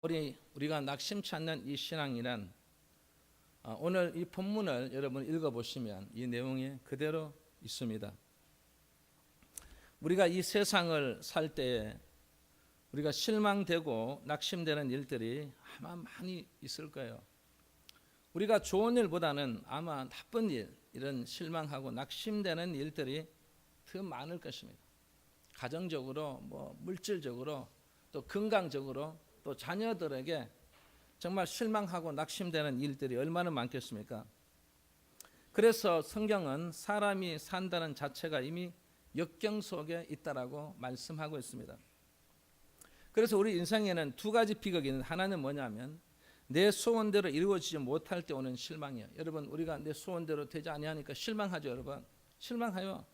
우리가 낙심치 않는 이 신앙이란 오늘 이 본문을 여러분 읽어보시면 이 내용이 그대로 있습니다. 우리가 이 세상을 살 때에 우리가 실망되고 낙심되는 일들이 아마 많이 있을 거예요. 우리가 좋은 일보다는 아마 나쁜 일, 이런 실망하고 낙심되는 일들이 더 많을 것입니다. 가정적으로, 물질적으로, 또 건강적으로, 또 자녀들에게 정말 실망하고 낙심되는 일들이 얼마나 많겠습니까? 그래서 성경은 사람이 산다는 자체가 이미 역경 속에 있다라고 말씀하고 있습니다. 그래서 우리 인생에는 두 가지 비극이 있는데, 하나는 뭐냐면 내 소원대로 이루어지지 못할 때 오는 실망이에요. 여러분, 우리가 내 소원대로 되지 아니하니까 실망하죠. 여러분, 실망해요.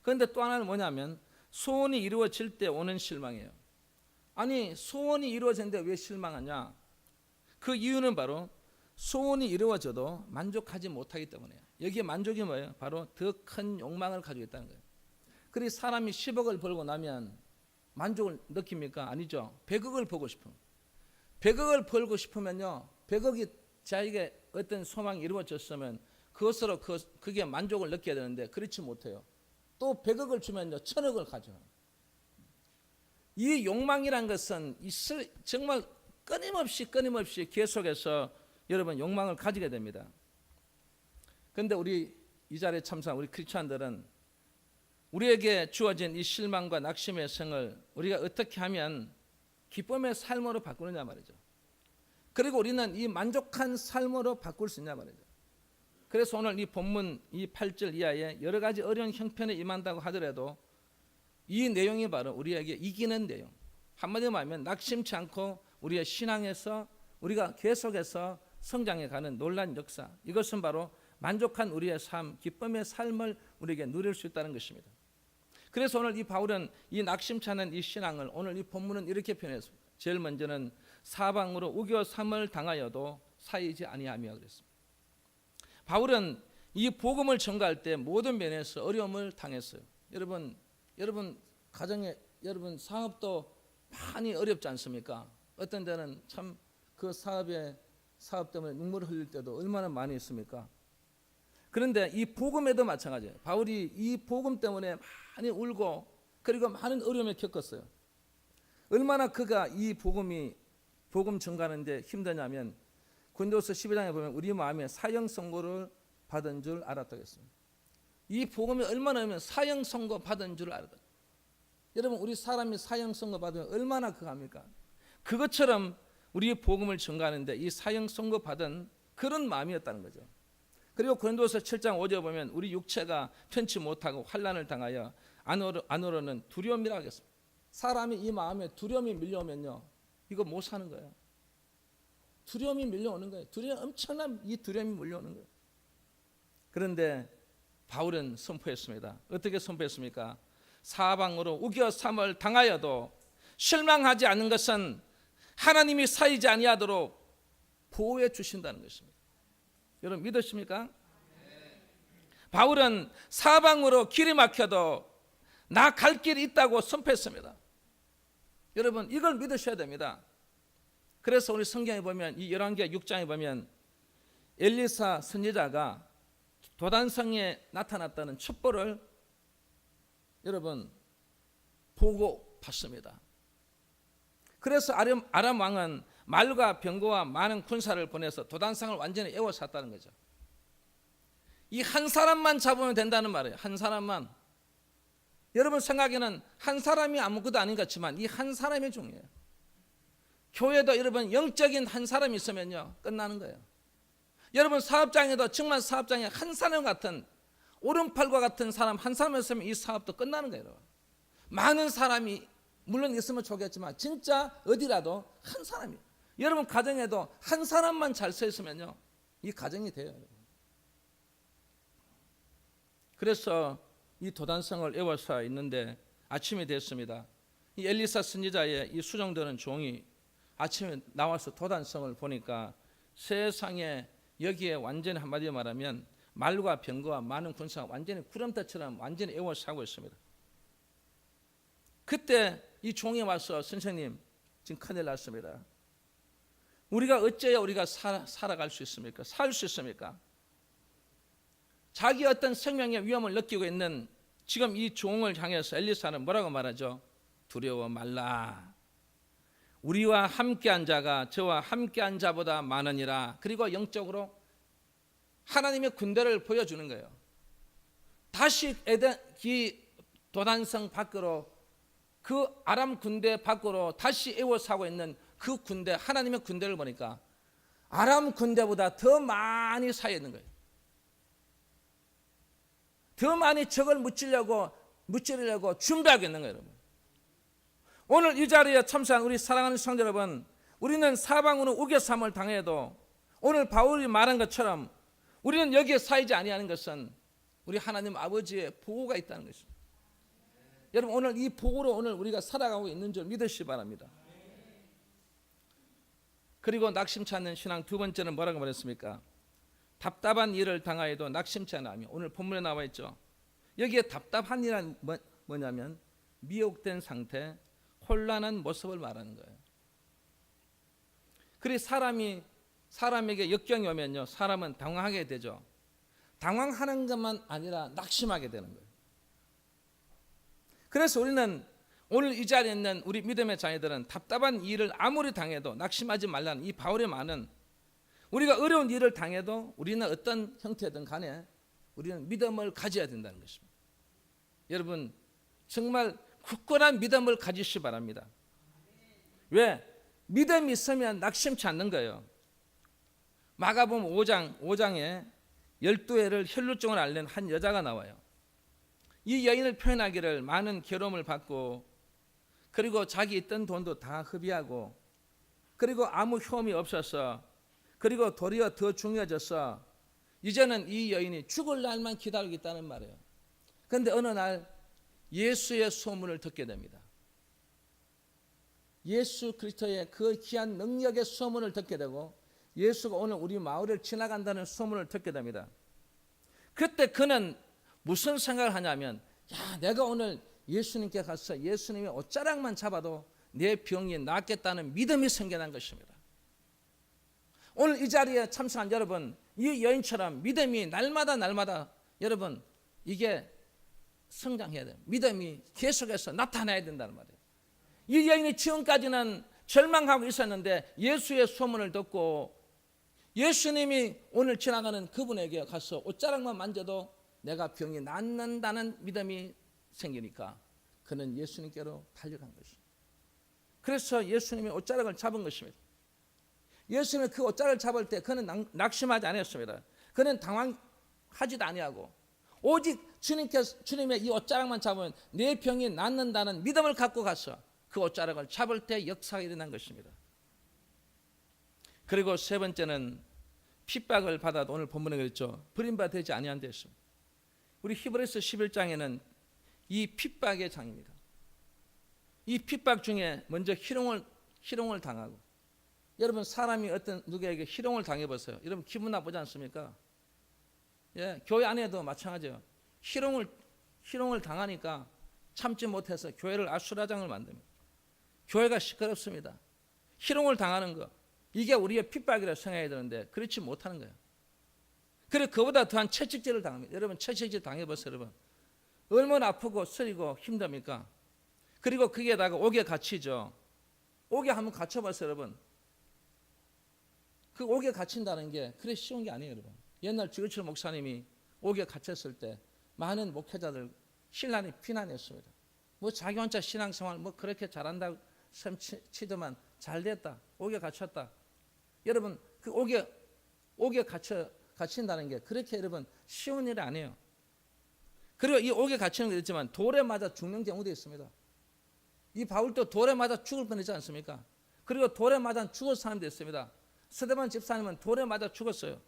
그런데 또 하나는 뭐냐면 소원이 이루어질 때 오는 실망이에요. 아니, 소원이 이루어졌는데 왜 실망하냐? 그 이유는 바로 소원이 이루어져도 만족하지 못하기 때문이에요. 여기에 만족이 뭐예요? 바로 더 큰 욕망을 가지고 있다는 거예요. 그리고 사람이 10억을 벌고 나면 만족을 느낍니까? 아니죠. 100억을 벌고 싶어요. 100억을 벌고 싶으면요, 100억이 자에게 어떤 소망이 이루어졌으면 그것으로 그게 만족을 느껴야 되는데 그렇지 못해요. 또 100억을 주면요, 1000억을 가져요. 이 욕망이란 것은 정말 끊임없이 계속해서 여러분 욕망을 가지게 됩니다. 그런데 우리 이 자리에 참석한 우리 크리스찬들은 우리에게 주어진 이 실망과 낙심의 생을 우리가 어떻게 하면 기쁨의 삶으로 바꾸느냐 말이죠. 그리고 우리는 이 만족한 삶으로 바꿀 수 있냐 말이죠. 그래서 오늘 이 본문 이 8절 이하에 여러 가지 어려운 형편에 임한다고 하더라도 이 내용이 바로 우리에게 이기는 내용, 한마디로 말하면 낙심치 않고 우리의 신앙에서 우리가 계속해서 성장해 가는 놀라운 역사, 이것은 바로 만족한 우리의 삶, 기쁨의 삶을 우리에게 누릴 수 있다는 것입니다. 그래서 오늘 이 바울은 이 낙심치 않은 이 신앙을 오늘 이 본문은 이렇게 표현했습니다. 제일 먼저는 사방으로 우겨삼을 당하여도 사이지 아니하며 그랬습니다. 바울은 이 복음을 전가할 때 모든 면에서 어려움을 당했어요. 여러분 가정에 여러분 사업도 많이 어렵지 않습니까? 어떤 데는 참 그 사업 때문에 눈물을 흘릴 때도 얼마나 많이 있습니까? 그런데 이 복음에도 마찬가지예요. 바울이 이 복음 때문에 많이 울고 그리고 많은 어려움을 겪었어요. 얼마나 그가 이 복음 전가하는데 힘드냐면 고린도서 12장에 보면 우리 마음에 사형 선고를 받은 줄 알았다고 했습니다. 이 복음이 얼마나 하면 사형 선고 받은 줄 알았다. 여러분, 우리 사람이 사형 선고 받으면 얼마나 그거 합니까? 그것처럼 우리 복음을 전가하는데 이 사형 선고 받은 그런 마음이었다는 거죠. 그리고 고린도서 7장 5절에 보면 우리 육체가 편치 못하고 환난을 당하여 안으로는 두려움이라고 하겠습니다. 사람이 이 마음에 두려움이 밀려오면요, 이거 못 사는 거예요. 두려움이 밀려오는 거예요. 엄청난 이 두려움이 밀려오는 거예요. 그런데 바울은 선포했습니다. 어떻게 선포했습니까? 사방으로 우겨삼을 당하여도 실망하지 않는 것은 하나님이 사이지 아니하도록 보호해 주신다는 것입니다. 여러분 믿으십니까? 바울은 사방으로 길이 막혀도 나 갈 길이 있다고 선포했습니다. 여러분 이걸 믿으셔야 됩니다. 그래서 우리 성경에 보면 이 열왕기하 6장에 보면 엘리사 선지자가 도단성에 나타났다는 첩보를 여러분 보고 봤습니다. 그래서 아람 왕은 말과 병거와 많은 군사를 보내서 도단성을 완전히 에워쌌다는 거죠. 이 한 사람만 잡으면 된다는 말이에요. 한 사람만. 여러분 생각에는 한 사람이 아무것도 아닌 것 같지만 이 한 사람이 중요해요. 교회도 여러분 영적인 한 사람이 있으면요 끝나는 거예요. 여러분 사업장에도 정말 사업장에 한 사람 같은 오른팔과 같은 사람 한 사람 있으면 이 사업도 끝나는 거예요. 여러분. 많은 사람이 물론 있으면 좋겠지만 진짜 어디라도 한 사람이에요. 여러분 가정에도 한 사람만 잘 서 있으면요 이 가정이 돼요. 여러분. 그래서 이 도단성을 에워싸 있는데 아침이 됐습니다. 이 엘리사 선지자의 이 수종되는 종이 아침에 나와서 도단성을 보니까 세상에 여기에 완전히 한마디로 말하면 말과 병거와 많은 군사가 완전히 구름대처럼 완전히 에워싸고 있습니다. 그때 이 종이 와서 선생님 지금 큰일 났습니다. 우리가 어째야 우리가 살아갈 수 있습니까? 살 수 있습니까? 자기 어떤 생명의 위험을 느끼고 있는 지금 이 종을 향해서 엘리사는 뭐라고 말하죠? 두려워 말라. 우리와 함께한 자가 저와 함께한 자보다 많으니라. 그리고 영적으로 하나님의 군대를 보여주는 거예요. 다시 이 도단성 밖으로, 그 아람 군대 밖으로 다시 에워싸고 있는 그 군대, 하나님의 군대를 보니까 아람 군대보다 더 많이 쌓여 있는 거예요. 더 많이 적을 무찌르려고 준비하고 있는 거예요, 여러분. 오늘 이 자리에 참석한 우리 사랑하는 성도 여러분, 우리는 사방으로 우겨쌈을 당해도 오늘 바울이 말한 것처럼 우리는 여기에 쌓이지 아니하는 것은 우리 하나님 아버지의 보호가 있다는 것입니다. 여러분, 오늘 이 보호로 오늘 우리가 살아가고 있는 줄 믿으시기 바랍니다. 그리고 낙심치 않는 신앙 두 번째는 뭐라고 말했습니까? 답답한 일을 당하여도 낙심치 않으며, 오늘 본문에 나와 있죠. 여기에 답답한 일은 뭐냐면 미혹된 상태, 혼란한 모습을 말하는 거예요. 그리고 사람에게 역경이 오면요, 사람은 당황하게 되죠. 당황하는 것만 아니라 낙심하게 되는 거예요. 그래서 우리는 오늘 이 자리에 있는 우리 믿음의 자녀들은 답답한 일을 아무리 당해도 낙심하지 말라는 이 바울의 말은, 우리가 어려운 일을 당해도 우리는 어떤 형태든 간에 우리는 믿음을 가져야 된다는 것입니다. 여러분, 정말 굳건한 믿음을 가지시기 바랍니다. 왜? 믿음이 있으면 낙심치 않는 거예요. 마가복음 5장에 12회를 혈루증을 앓는 한 여자가 나와요. 이 여인을 표현하기를 많은 괴로움을 받고, 그리고 자기 있던 돈도 다 흡입하고, 그리고 아무 효험이 없어서, 그리고 도리어 더 중요해져서 이제는 이 여인이 죽을 날만 기다리고 있다는 말이에요. 그런데 어느 날 예수의 소문을 듣게 됩니다. 예수 그리스도의 그 귀한 능력의 소문을 듣게 되고, 예수가 오늘 우리 마을을 지나간다는 소문을 듣게 됩니다. 그때 그는 무슨 생각을 하냐면, 야, 내가 오늘 예수님께 가서 예수님의 옷자락만 잡아도 내 병이 낫겠다는 믿음이 생겨난 것입니다. 오늘 이 자리에 참석한 여러분, 이 여인처럼 믿음이 날마다 여러분, 이게 성장해야 돼요. 믿음이 계속해서 나타나야 된다는 말이에요. 이 여인이 지금까지는 절망하고 있었는데 예수의 소문을 듣고 예수님이 오늘 지나가는 그분에게 가서 옷자락만 만져도 내가 병이 낫는다는 믿음이 생기니까 그는 예수님께로 달려간 것입니다. 그래서 예수님이 옷자락을 잡은 것입니다. 예수님이 그 옷자락을 잡을 때 그는 낙심하지 않았습니다. 그는 당황하지도 아니하고 오직 주님의 이 옷자락만 잡으면 내 병이 낫는다는 믿음을 갖고 가서 그 옷자락을 잡을 때 역사가 일어난 것입니다. 그리고 세 번째는 핍박을 받아도 오늘 본문에 그랬죠. 버림받지 아니한 데 있습니다. 우리 히브리서 11장에는 이 핍박의 장입니다. 이 핍박 중에 먼저 희롱을 당하고, 여러분 사람이 어떤 누구에게 희롱을 당해보세요. 여러분 기분 나쁘지 않습니까? 예, 교회 안에도 마찬가지예요. 희롱을 당하니까 참지 못해서 교회를 아수라장을 만듭니다. 교회가 시끄럽습니다. 희롱을 당하는 거, 이게 우리의 핍박이라고 생각해야 되는데 그렇지 못하는 거예요. 그리고 그보다 더한 채찍질을 당합니다. 여러분 채찍질 당해보세요. 여러분 얼마나 아프고 쓰리고 힘듭니까? 그리고 거기에다가 옥에 갇히죠. 옥에 한번 갇혀봤어요. 여러분 그 옥에 갇힌다는 게 그래 쉬운 게 아니에요. 여러분 옛날 주기철 목사님이 옥에 갇혔을 때 많은 목회자들 신랑이 비난했습니다. 뭐 자기 혼자 신앙생활 뭐 그렇게 잘한다고 치더만 잘 됐다. 옥에 갇혔다. 여러분 그 옥에 갇힌다는 게 그렇게 여러분 쉬운 일이 아니에요. 그리고 이 옥에 갇히는 게 있지만 돌에 맞아 죽는 경우도 있습니다. 이 바울도 돌에 맞아 죽을 뻔했지 않습니까? 그리고 돌에 맞아 죽을 사람도 있습니다. 스데반 집사님은 돌에 맞아 죽었어요.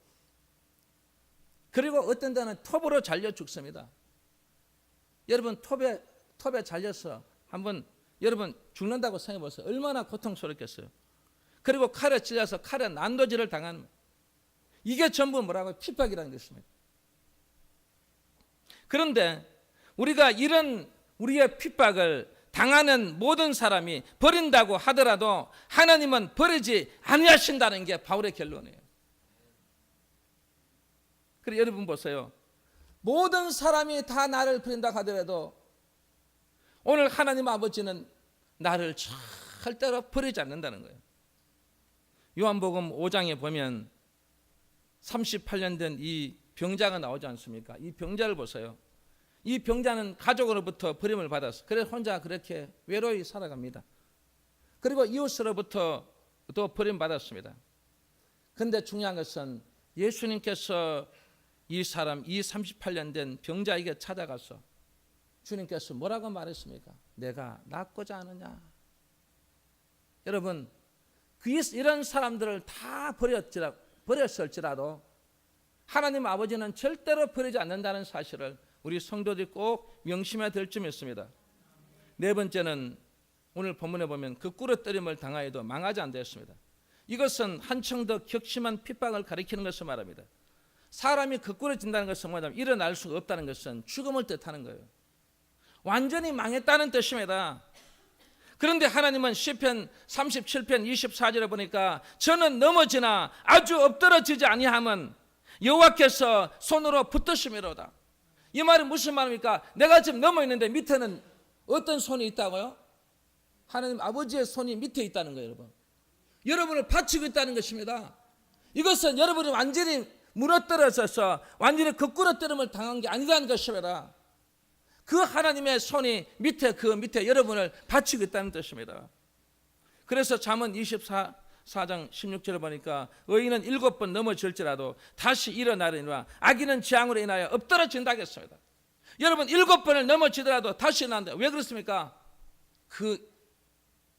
그리고 어떤 데는 톱으로 잘려 죽습니다. 여러분 톱에 잘려서 한번 여러분 죽는다고 생각해 보세요. 얼마나 고통스럽겠어요. 그리고 칼에 찔려서 칼에 난도질을 당하는, 이게 전부 뭐라고 핍박이라는 것입니다. 그런데 우리가 이런 우리의 핍박을 당하는 모든 사람이 버린다고 하더라도 하나님은 버리지 아니하신다는 게 바울의 결론이에요. 그리고 여러분 보세요. 모든 사람이 다 나를 버린다고 하더라도 오늘 하나님 아버지는 나를 절대로 버리지 않는다는 거예요. 요한복음 5장에 보면 38년 된 이 병자가 나오지 않습니까? 이 병자를 보세요. 이 병자는 가족으로부터 버림을 받았어. 그래서 혼자 그렇게 외로이 살아갑니다. 그리고 이웃으로부터 또 버림받았습니다. 그런데 중요한 것은 예수님께서 이 38년 된 병자에게 찾아가서 주님께서 뭐라고 말했습니까? 내가 낫고자 하느냐? 여러분, 이런 사람들을 다 버렸을지라도 하나님 아버지는 절대로 버리지 않는다는 사실을 우리 성도들이 꼭 명심해야 될 점이 있습니다. 네 번째는 오늘 본문에 보면 그 꿇어뜨림을 당하여도 망하지 않았습니다. 이것은 한층 더 격심한 핍박을 가리키는 것을 말합니다. 사람이 거꾸러진다는 것은 뭐냐면 일어날 수가 없다는 것은 죽음을 뜻하는 거예요. 완전히 망했다는 뜻입니다. 그런데 하나님은 시편 37편 24절에 보니까 저는 넘어지나 아주 엎드러지지 아니함은 여호와께서 손으로 붙드심이로다. 이 말은 무슨 말입니까? 내가 지금 넘어 있는데 밑에는 어떤 손이 있다고요? 하나님 아버지의 손이 밑에 있다는 거예요, 여러분. 여러분을 받치고 있다는 것입니다. 이것은 여러분이 완전히 무너뜨려져서 완전히 거꾸러뜨림을 당한 게 아니라는 것입니다. 그 하나님의 손이 그 밑에 여러분을 받치고 있다는 뜻입니다. 그래서 잠언 24장 16절에 보니까 의인은 7번 넘어질지라도 다시 일어나려니와 악인은 재앙으로 인하여 엎드러진다고 했습니다. 여러분 7번을 넘어지더라도 다시 일어난다. 왜 그렇습니까? 그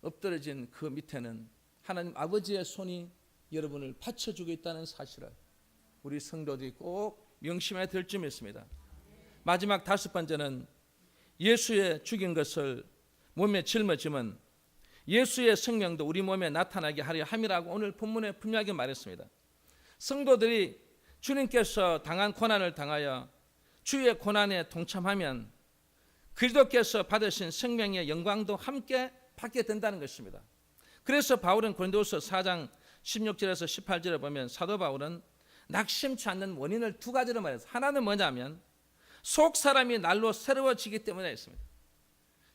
엎드러진 그 밑에는 하나님 아버지의 손이 여러분을 받쳐주고 있다는 사실을 우리 성도들이 꼭 명심해야 될 점이 있습니다. 마지막 5번째는 예수의 죽인 것을 몸에 짊어지면 예수의 생명도 우리 몸에 나타나게 하려 함이라고 오늘 본문에 분명하게 말했습니다. 성도들이 주님께서 당한 고난을 당하여 주의 고난에 동참하면 그리스도께서 받으신 생명의 영광도 함께 받게 된다는 것입니다. 그래서 바울은 고린도후서 4장 16절에서 18절에 보면 사도 바울은 낙심치 않는 원인을 2가지로 말해서 하나는 뭐냐면 속 사람이 날로 새로워지기 때문에 했습니다.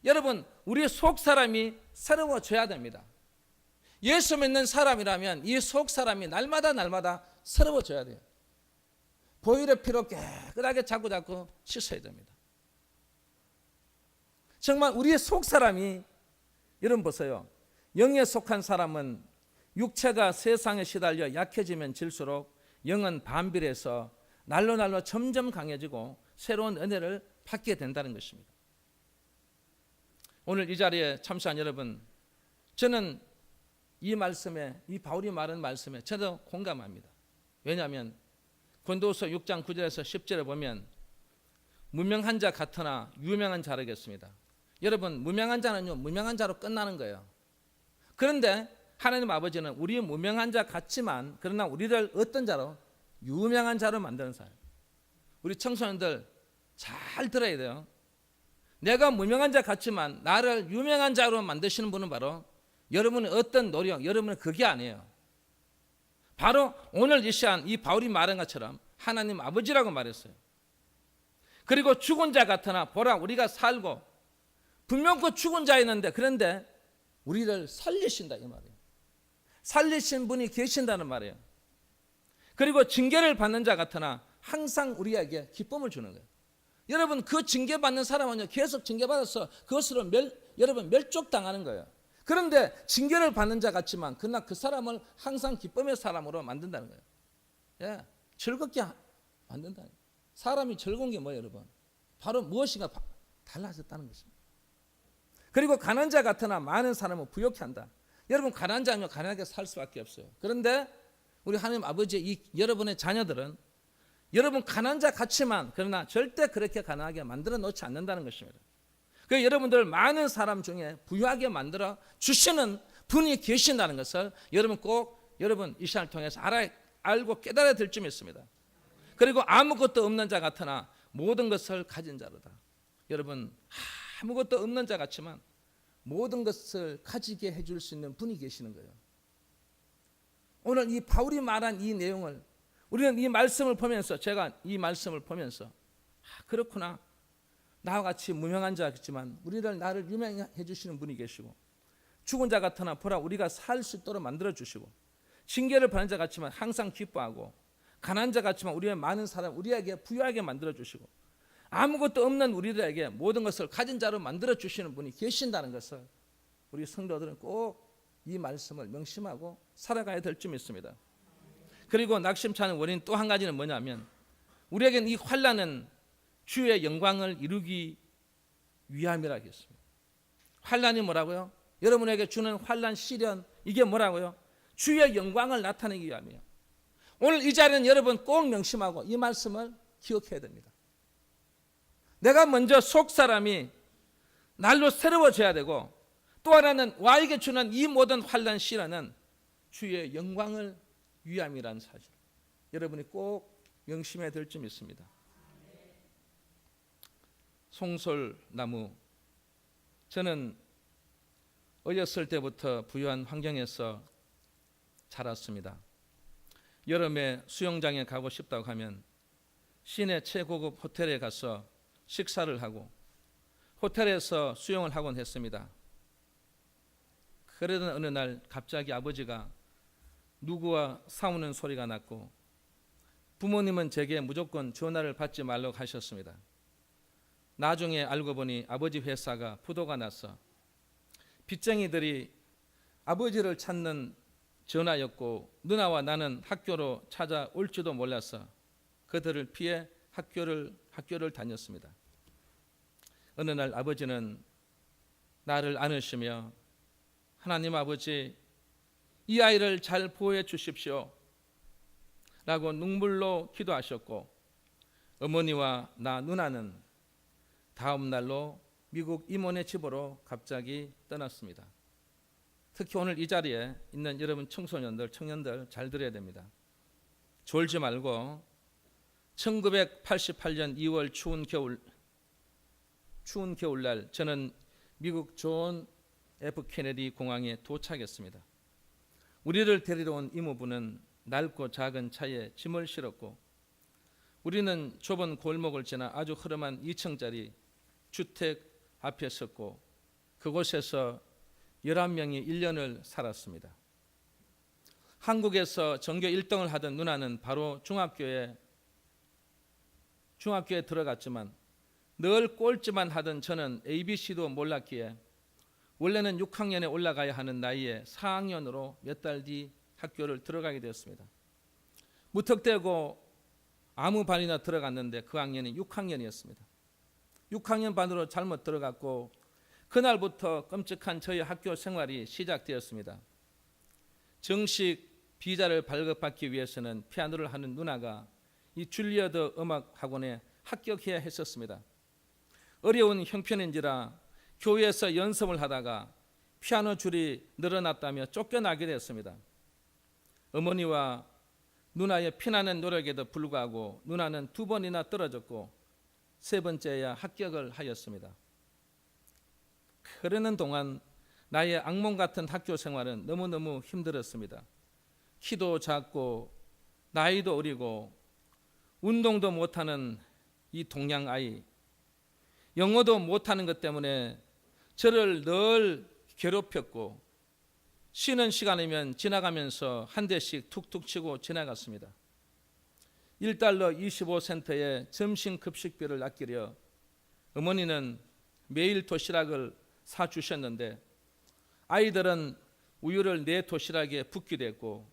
여러분 우리 속 사람이 새로워져야 됩니다. 예수 믿는 사람이라면 이 속 사람이 날마다 새로워져야 돼요. 보혈의 피로 깨끗하게 자꾸 씻어야 됩니다. 정말 우리의 속 사람이 여러분 보세요. 영에 속한 사람은 육체가 세상에 시달려 약해지면 질수록 영은 반비례해서 날로 점점 강해지고 새로운 은혜를 받게 된다는 것입니다. 오늘 이 자리에 참석한 여러분, 저는 이 말씀에, 이 바울이 말한 말씀에 저도 공감합니다. 왜냐하면 고린도후서 6장 9절에서 10절에 보면 무명한 자 같으나 유명한 자라겠습니다. 여러분 무명한 자는요 무명한 자로 끝나는 거예요. 그런데 하나님 아버지는 우리 무명한 자 같지만 그러나 우리를 어떤 자로? 유명한 자로 만드는 사람. 우리 청소년들 잘 들어야 돼요. 내가 무명한 자 같지만 나를 유명한 자로 만드시는 분은 바로 여러분의 어떤 노력, 여러분은 그게 아니에요. 바로 오늘 이 시간 이 바울이 말한 것처럼 하나님 아버지라고 말했어요. 그리고 죽은 자 같으나 보라 우리가 살고 분명 그 죽은 자였는데 그런데 우리를 살리신다 이 말이에요. 살리신 분이 계신다는 말이에요. 그리고 징계를 받는 자 같으나 항상 우리에게 기쁨을 주는 거예요. 여러분 그 징계받는 사람은요 계속 징계받아서 그것으로 여러분 멸족당하는 거예요. 그런데 징계를 받는 자 같지만 그러나 그 사람을 항상 기쁨의 사람으로 만든다는 거예요. 예, 즐겁게 만든다. 사람이 즐거운 게 뭐예요 여러분? 바로 무엇인가 달라졌다는 것입니다. 그리고 가난한 자 같으나 많은 사람을 부욕케 한다. 여러분 가난한 자면 가난하게 살 수밖에 없어요. 그런데 우리 하나님 아버지의 여러분의 자녀들은 여러분 가난한 자 같지만 그러나 절대 그렇게 가난하게 만들어 놓지 않는다는 것입니다. 그 여러분들 많은 사람 중에 부유하게 만들어 주시는 분이 계신다는 것을 여러분 꼭 여러분 이 시간을 통해서 알고 깨달아야 될 점이 있습니다. 그리고 아무것도 없는 자 같으나 모든 것을 가진 자로다. 여러분 아무것도 없는 자 같지만 모든 것을 가지게 해줄 수 있는 분이 계시는 거예요. 오늘 이 바울이 말한 이 내용을 우리는 이 말씀을 보면서, 제가 이 말씀을 보면서 그렇구나, 나와 같이 무명한 자겠지만 나를 유명해 주시는 분이 계시고, 죽은 자 같으나 보라 우리가 살 수 있도록 만들어 주시고, 징계를 받는 자 같지만 항상 기뻐하고, 가난한 자 같지만 우리의 많은 사람 우리에게 부유하게 만들어 주시고, 아무것도 없는 우리들에게 모든 것을 가진 자로 만들어 주시는 분이 계신다는 것을 우리 성도들은 꼭 이 말씀을 명심하고 살아가야 될 줄 믿습니다. 그리고 낙심차는 원인 또 한 가지는 뭐냐면, 우리에게는 이 환난은 주의 영광을 이루기 위함이라 했습니다. 환난이 뭐라고요? 여러분에게 주는 환난, 시련, 이게 뭐라고요? 주의 영광을 나타내기 위함이에요. 오늘 이 자리는 여러분 꼭 명심하고 이 말씀을 기억해야 됩니다. 내가 먼저 속 사람이 날로 새로워져야 되고, 또 하나는 와에게 주는 이 모든 환난, 시련은 주의 영광을 위함이라는 사실, 여러분이 꼭 명심해야 될 줄 믿습니다. 송솔나무, 저는 어렸을 때부터 부유한 환경에서 자랐습니다. 여름에 수영장에 가고 싶다고 하면 시내 최고급 호텔에 가서 식사를 하고 호텔에서 수영을 하곤 했습니다. 그러던 어느 날 갑자기 아버지가 누구와 싸우는 소리가 났고, 부모님은 제게 무조건 전화를 받지 말라고 하셨습니다. 나중에 알고 보니 아버지 회사가 부도가 나서 빚쟁이들이 아버지를 찾는 전화였고, 누나와 나는 학교로 찾아올지도 몰라서 그들을 피해 학교를 다녔습니다. 어느 날 아버지는 나를 안으시며, 하나님 아버지, 이 아이를 잘 보호해 주십시오 라고 눈물로 기도하셨고, 어머니와 나 누나는 다음 날로 미국 이모네 집으로 갑자기 떠났습니다. 특히 오늘 이 자리에 있는 여러분 청소년들, 청년들 잘 들어야 됩니다. 졸지 말고 1988년 2월 추운 겨울날 저는 미국 존 F 케네디 공항에 도착했습니다. 우리를 데리러 온 이모부는 낡고 작은 차에 짐을 실었고, 우리는 좁은 골목을 지나 아주 허름한 2층짜리 주택 앞에 섰고, 그곳에서 11명이 1년을 살았습니다. 한국에서 전교 1등을 하던 누나는 바로 중학교에 들어갔지만 늘 꼴찌만 하던 저는 ABC도 몰랐기에 원래는 6학년에 올라가야 하는 나이에 4학년으로 몇 달 뒤 학교를 들어가게 되었습니다. 무턱대고 아무 반이나 들어갔는데 그 학년이 6학년이었습니다. 6학년 반으로 잘못 들어갔고, 그날부터 끔찍한 저의 학교 생활이 시작되었습니다. 정식 비자를 발급받기 위해서는 피아노를 하는 누나가 이 줄리어드 음악학원에 합격해야 했었습니다. 어려운 형편인지라 교회에서 연습을 하다가 피아노 줄이 늘어났다며 쫓겨나게 됐습니다. 어머니와 누나의 피나는 노력에도 불구하고 누나는 2번이나 떨어졌고 3번째야 합격을 하였습니다. 그러는 동안 나의 악몽 같은 학교 생활은 너무너무 힘들었습니다. 키도 작고 나이도 어리고 운동도 못하는 이 동양 아이, 영어도 못하는 것 때문에 저를 늘 괴롭혔고, 쉬는 시간이면 지나가면서 한 대씩 툭툭 치고 지나갔습니다. 1달러 25센트의 점심 급식비를 아끼려 어머니는 매일 도시락을 사주셨는데, 아이들은 우유를 내 도시락에 붓기도 했고,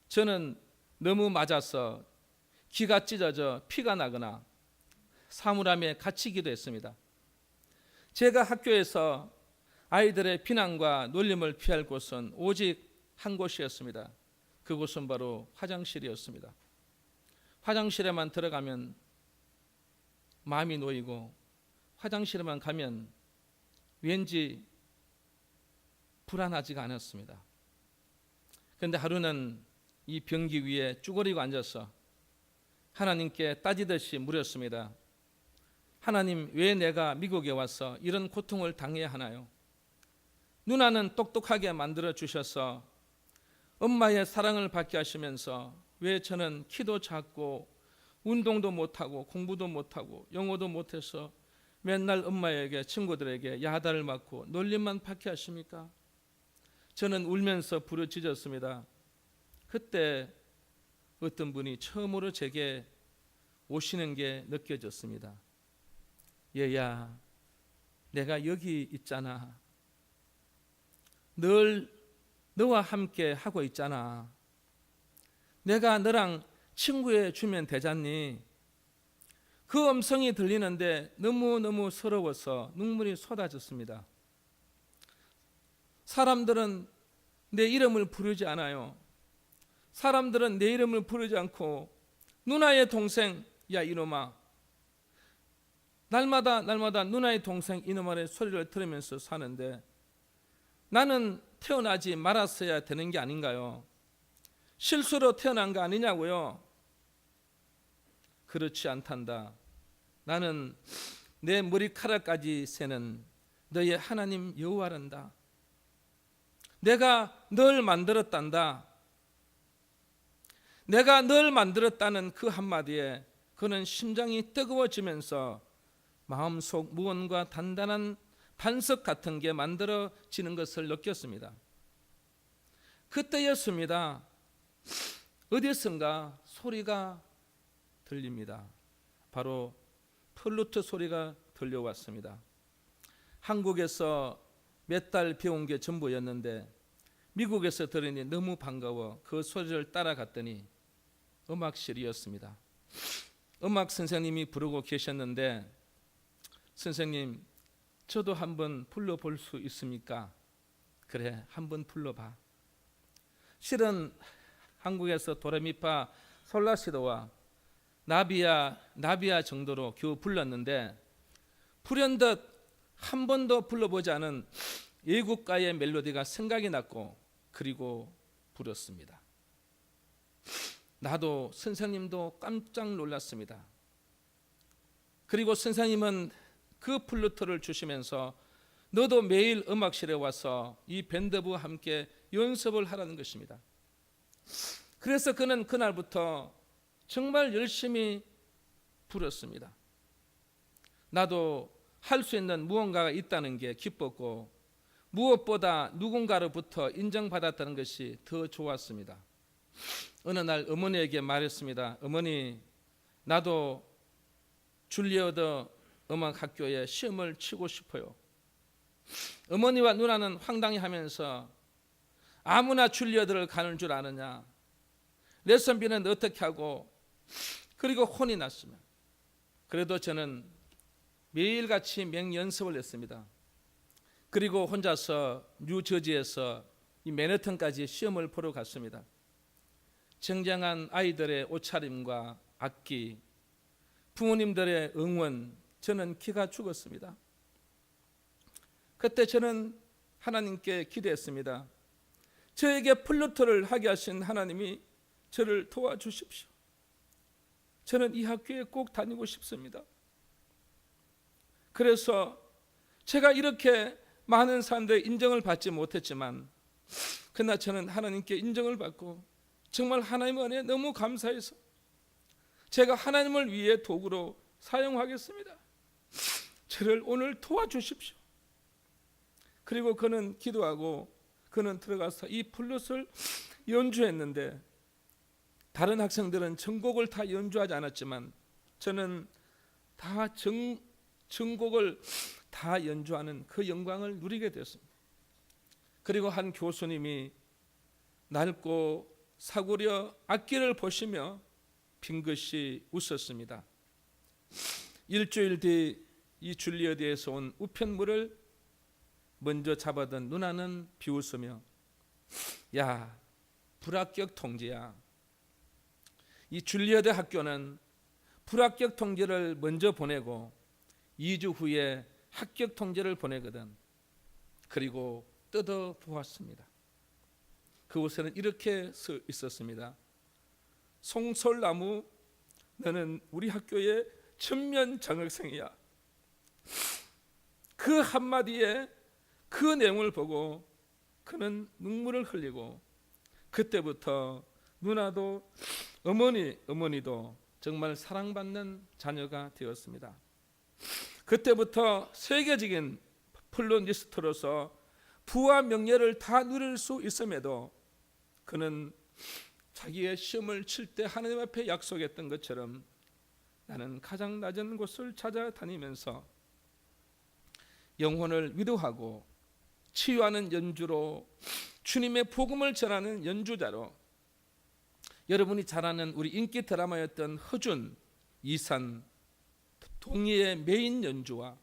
저는 너무 맞아서 기가 찢어져 피가 나거나 사물함에 갇히기도 했습니다. 제가 학교에서 아이들의 비난과 놀림을 피할 곳은 오직 한 곳이었습니다. 그곳은 바로 화장실이었습니다. 화장실에만 들어가면 마음이 놓이고, 화장실에만 가면 왠지 불안하지가 않았습니다. 그런데 하루는 이 변기 위에 쭈그리고 앉아서 하나님께 따지듯이 물었습니다. 하나님, 왜 내가 미국에 와서 이런 고통을 당해야 하나요? 누나는 똑똑하게 만들어 주셔서 엄마의 사랑을 받게 하시면서 왜 저는 키도 작고 운동도 못하고 공부도 못하고 영어도 못해서 맨날 엄마에게 친구들에게 야단을 맞고 놀림만 받게 하십니까? 저는 울면서 부르짖었습니다. 그때 어떤 분이 처음으로 제게 오시는 게 느껴졌습니다. 얘야, 내가 여기 있잖아. 늘 너와 함께 하고 있잖아. 내가 너랑 친구해 주면 되잖니. 그 음성이 들리는데 너무너무 서러워서 눈물이 쏟아졌습니다. 사람들은 내 이름을 부르지 않아요. 사람들은 내 이름을 부르지 않고 누나의 동생, 야 이놈아. 날마다 누나의 동생 이놈아의 소리를 들으면서 사는데 나는 태어나지 말았어야 되는 게 아닌가요? 실수로 태어난 거 아니냐고요? 그렇지 않단다. 나는 내 머리카락까지 세는 너의 하나님 여호와란다. 내가 널 만들었단다. 내가 널 만들었다는 그 한마디에 그는 심장이 뜨거워지면서 마음속 무언가 단단한 반석 같은 게 만들어지는 것을 느꼈습니다. 그때였습니다. 어디선가 소리가 들립니다. 바로 플루트 소리가 들려왔습니다. 한국에서 몇 달 배운 게 전부였는데 미국에서 들으니 너무 반가워 그 소리를 따라갔더니 음악실이었습니다. 음악 선생님이 부르고 계셨는데 선생님 저도 한번 불러볼 수 있습니까? 그래 한번 불러봐. 실은 한국에서 도레미파 솔라시도와 나비야 정도로 겨우 불렀는데 불현듯 한 번도 불러보지 않은 예국가의 멜로디가 생각이 났고 그리고 불었습니다. 나도 선생님도 깜짝 놀랐습니다. 그리고 선생님은 그 플루트를 주시면서 너도 매일 음악실에 와서 이 밴드부와 함께 연습을 하라는 것입니다. 그래서 그는 그날부터 정말 열심히 불었습니다. 나도 할 수 있는 무언가가 있다는 게 기뻤고 무엇보다 누군가로부터 인정받았다는 것이 더 좋았습니다. 어느 날 어머니에게 말했습니다. 어머니, 나도 줄리어드 음악학교에 시험을 치고 싶어요. 어머니와 누나는 황당해하면서 아무나 줄리어드를 가는 줄 아느냐, 레슨비는 어떻게 하고, 그리고 혼이 났으면. 그래도 저는 매일같이 맹연습을 했습니다. 그리고 혼자서 뉴저지에서 이 맨해튼까지 시험을 보러 갔습니다. 정장한 아이들의 옷차림과 악기, 부모님들의 응원, 저는 기가 죽었습니다. 그때 저는 하나님께 기도했습니다. 저에게 플루트를 하게 하신 하나님이 저를 도와주십시오. 저는 이 학교에 꼭 다니고 싶습니다. 그래서 제가 이렇게 많은 사람들의 인정을 받지 못했지만 그러나 저는 하나님께 인정을 받고 정말 하나님의 은혜에 너무 감사해서 제가 하나님을 위해 도구로 사용하겠습니다. 저를 오늘 도와주십시오. 그리고 그는 기도하고 그는 들어가서 이 플룻을 연주했는데 다른 학생들은 전곡을 다 연주하지 않았지만 저는 다 전곡을 다 연주하는 그 영광을 누리게 되었습니다. 그리고 한 교수님이 낡고 사구려 악기를 보시며 빙긋이 웃었습니다. 일주일 뒤 이 줄리어드에서 온 우편물을 먼저 잡아든 누나는 비웃으며 야, 불합격 통지야. 이 줄리어드 학교는 불합격 통지를 먼저 보내고 2주 후에 합격 통지를 보내거든. 그리고 뜯어 보았습니다. 그곳에는 이렇게 써 있었습니다. 송솔나무, 너는 우리 학교의 전면 장학생이야. 그 한마디에 그 내용을 보고 그는 눈물을 흘리고 그때부터 누나도 어머니도 정말 사랑받는 자녀가 되었습니다. 그때부터 세계적인 플로니스트로서 부와 명예를 다 누릴 수 있음에도 그는 자기의 시험을 칠 때 하나님 앞에 약속했던 것처럼 나는 가장 낮은 곳을 찾아다니면서 영혼을 위로하고 치유하는 연주로 주님의 복음을 전하는 연주자로 여러분이 잘 아는 우리 인기 드라마였던 허준, 이산, 동의의 메인 연주와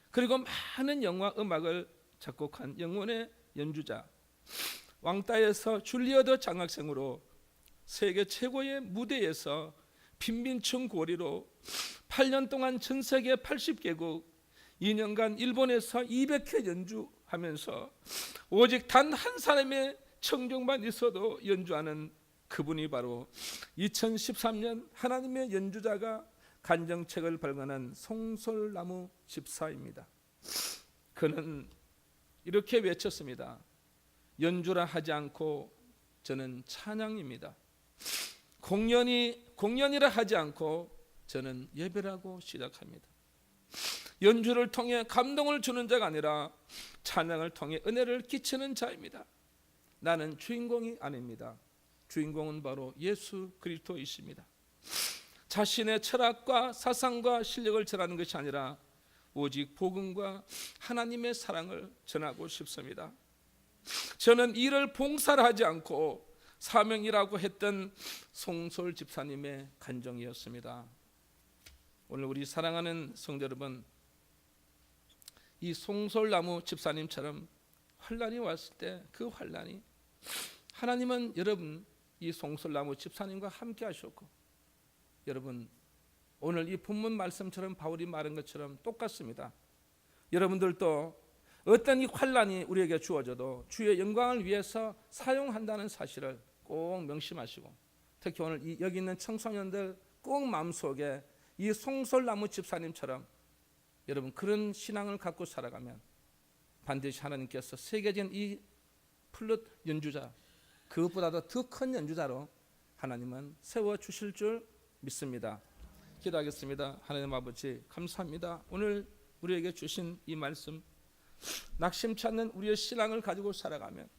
그리고 많은 영화 음악을 작곡한 영혼의 연주자, 왕따에서 줄리어드 장학생으로 세계 최고의 무대에서 빈민층 고리로 8년 동안 전 세계 80개국 2년간 일본에서 200회 연주하면서 오직 단 한 사람의 청중만 있어도 연주하는 그분이 바로 2013년 하나님의 연주자가 간정책을 발간한 송솔나무 집사입니다. 그는 이렇게 외쳤습니다. 연주라 하지 않고 저는 찬양입니다. 공연이라 하지 않고 저는 예배라고 시작합니다. 연주를 통해 감동을 주는 자가 아니라 찬양을 통해 은혜를 끼치는 자입니다. 나는 주인공이 아닙니다. 주인공은 바로 예수 그리스도이십니다. 자신의 철학과 사상과 실력을 전하는 것이 아니라 오직 복음과 하나님의 사랑을 전하고 싶습니다. 저는 이를 봉사를 하지 않고 사명이라고 했던 송솔 집사님의 간정이었습니다. 오늘 우리 사랑하는 성도 여러분, 이 송솔나무 집사님처럼 환난이 왔을 때 그 환난이 하나님은 여러분 이 송솔나무 집사님과 함께 하셨고 여러분 오늘 이 본문 말씀처럼 바울이 말한 것처럼 똑같습니다. 여러분들도 어떤 이 환난이 우리에게 주어져도 주의 영광을 위해서 사용한다는 사실을 꼭 명심하시고 특히 오늘 여기 있는 청소년들 꼭 마음속에 이 송솔나무 집사님처럼 여러분 그런 신앙을 갖고 살아가면 반드시 하나님께서 세계적인 이 플룻 연주자 그것보다도 더 큰 연주자로 하나님은 세워주실 줄 믿습니다. 기도하겠습니다. 하나님 아버지 감사합니다. 오늘 우리에게 주신 이 말씀 낙심치 않는 우리의 신앙을 가지고 살아가면